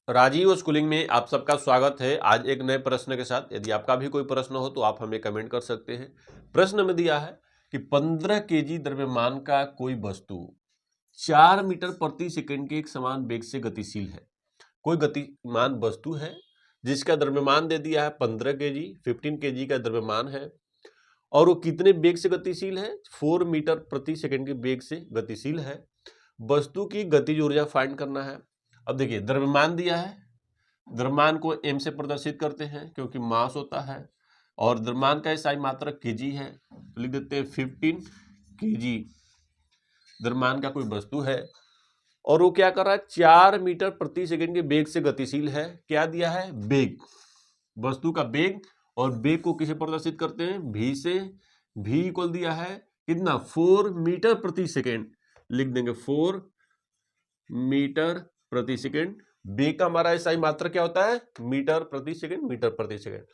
Rajiv schooling में आप सबका स्वागत है। आज एक नए प्रश्न के साथ। यदि आपका भी कोई प्रश्न हो तो आप हमें कमेंट कर सकते हैं। प्रश्न में दिया है कि 15 केजी द्रव्यमान का कोई वस्तु 4 मीटर प्रति सेकंड के एक समान वेग से गतिशील है। कोई गतिमान वस्तु है जिसका द्रव्यमान दे दिया है 15 केजी, 15 केजी का द्रव्यमान है और वो कितने वेग से गतिशील है? 4 मीटर प्रति सेकंड के वेग से गतिशील है। वस्तु की गतिज ऊर्जा फाइंड करना है। अब देखिए, द्रव्यमान दिया है, द्रव्यमान को m से प्रदर्शित करते हैं क्योंकि मास होता है और द्रव्यमान का SI मात्रक केजी है, तो लिख देते हैं 15 केजी। द्रव्यमान का कोई वस्तु है और वो क्या कर रहा है? 4 मीटर प्रति सेकंड के वेग से गतिशील है। क्या दिया है? वेग, वस्तु का वेग। और वेग को किसे प्रदर्शित करते हैं? v से। v इक्वल दिया है कितना? 4 मीटर प्रति सेकंड। लिख देंगे 4 मीटर प्रति सेकंड। वेग का हमारा SI मात्रक क्या होता है? मीटर प्रति सेकंड, मीटर प्रति सेकंड।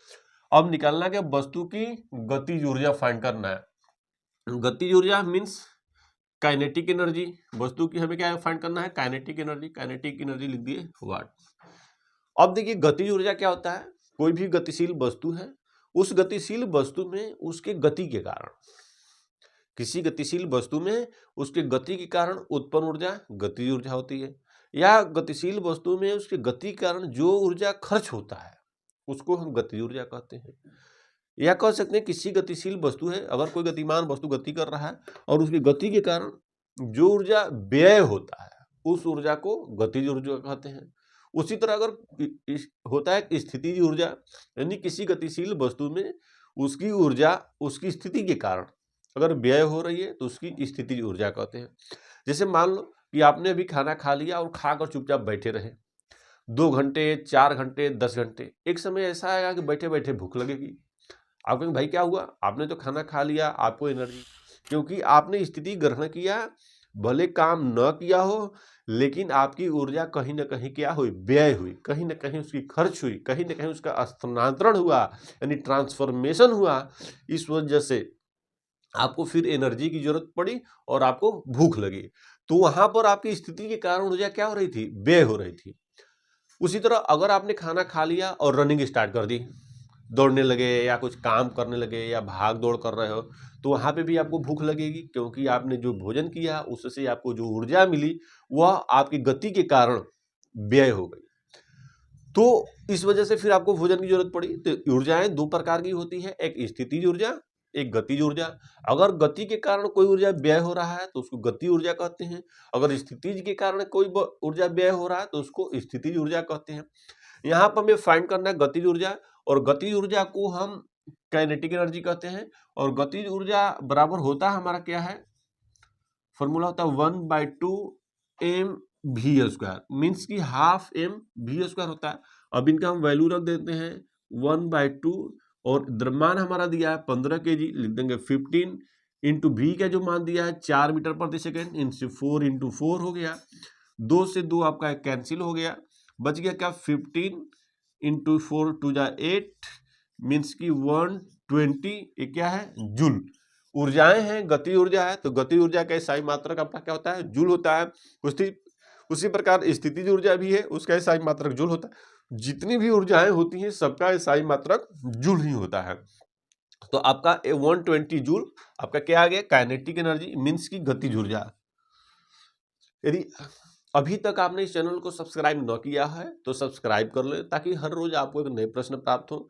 अब निकालना क्या? वस्तु की गतिज ऊर्जा फाइंड करना है। गतिज ऊर्जा मींस काइनेटिक एनर्जी। वस्तु की हमें क्या फाइंड करना है? Kinetic energy. काइनेटिक एनर्जी लिख दिए वाट। अब देखिए, गतिज ऊर्जा क्या होता है? कोई भी गतिशील वस्तु है, उस गतिशील वस्तु में उसके गति के कारण, किसी गतिशील वस्तु में उसके गति के कारण उत्पन्न ऊर्जा गतिज ऊर्जा होती है, या गतिशील वस्तु में उसके गति के कारण जो ऊर्जा खर्च होता है उसको हम गतिज ऊर्जा कहते हैं। या कह सकते हैं किसी गतिशील वस्तु है, अगर कोई गतिमान वस्तु गति कर रहा है और उसकी गति के कारण जो ऊर्जा व्यय होता है उस ऊर्जा को गतिज ऊर्जा कहते हैं। उसी तरह अगर होता है स्थितिज ऊर्जा, यानी किसी गतिशील वस्तु में उसकी ऊर्जा उसकी स्थिति के कारण अगर व्यय हो रही है तो उसकी स्थितिज ऊर्जा कहते हैं। जैसे मान लो कि आपने अभी खाना खा लिया और खाकर चुपचाप बैठे रहे 2 घंटे, 4 घंटे, 10 घंटे। एक समय ऐसा आएगा कि बैठे बैठे भूख लगेगी। आप कहेंगे भाई क्या हुआ? आपने तो खाना खा लिया, आपको एनर्जी, क्योंकि आपने स्थिति ग्रहण किया। भले काम न किया हो लेकिन आपकी ऊर्जा कहीं ना कहीं क्या हुई? व्यय हुई, कहीं ना कहीं उसकी खर्च हुई, कहीं ना कहीं उसका स्थानांतरण हुआ, यानी ट्रांसफॉर्मेशन हुआ। इस वजह से आपको फिर एनर्जी की जरूरत पड़ी और आपको भूख लगी, तो वहां पर आपकी स्थिति के कारण ऊर्जा क्या हो रही थी? व्यय हो रही थी। उसी तरह अगर आपने खाना खा लिया और रनिंग स्टार्ट कर दी, दौड़ने लगे या कुछ काम करने लगे या भाग दौड़ कर रहे हो, तो वहां पे भी आपको भूख लगेगी, क्योंकि आपने जो भोजन किया उससे आपको जो ऊर्जा मिली वह आपकी गति के कारण व्यय हो गई। तो इस वजह से फिर आपको भोजन की जरूरत पड़ी। तो ऊर्जाएं 2 प्रकार की होती है, एक स्थितिज ऊर्जा, एक गतिज ऊर्जा। अगर गति के कारण कोई ऊर्जा व्यय हो रहा है तो उसको गति ऊर्जा कहते हैं। अगर स्थितिज के कारण कोई ऊर्जा व्यय हो रहा है तो उसको स्थितिज ऊर्जा कहते हैं। यहाँ पर हमें फाइंड करना है गतिज ऊर्जा, और गतिज ऊर्जा को हम काइनेटिक एनर्जी कहते हैं। और गतिज ऊर्जा बराबर होता है हमारा क्या है? फॉर्मूला होता है 1/2 mv², मीन्स की हाफ mv² होता है। अब इनका हम वैल्यू रख देते हैं 1/2, और द्रव्यमान हमारा दिया है 15 केजी, लिख देंगे 15 इंटू v का जो मान दिया है 4 मीटर प्रति सेकेंड, इनसे 4 इंटू 4 हो गया। 2 से 2 आपका कैंसिल हो गया, बच गया क्या? 15 इंटू 4 टू जा 8, मीन्स की 120। ये क्या है? जूल। ऊर्जाएं हैं, गति ऊर्जा है, तो गति ऊर्जा का SI मात्रक आपका क्या होता है? जूल होता है। उसी प्रकार स्थितिज ऊर्जा भी है, उसका SI मात्रक जूल होता है। जितनी भी ऊर्जाएं होती हैं सबका SI मात्रक जूल ही होता है। तो आपका 120 जूल आपका क्या आ गया? काइनेटिक एनर्जी, मीन्स की गतिज ऊर्जा। यदि अभी तक आपने इस चैनल को सब्सक्राइब न किया है तो सब्सक्राइब कर ले, ताकि हर रोज आपको एक नए प्रश्न प्राप्त हो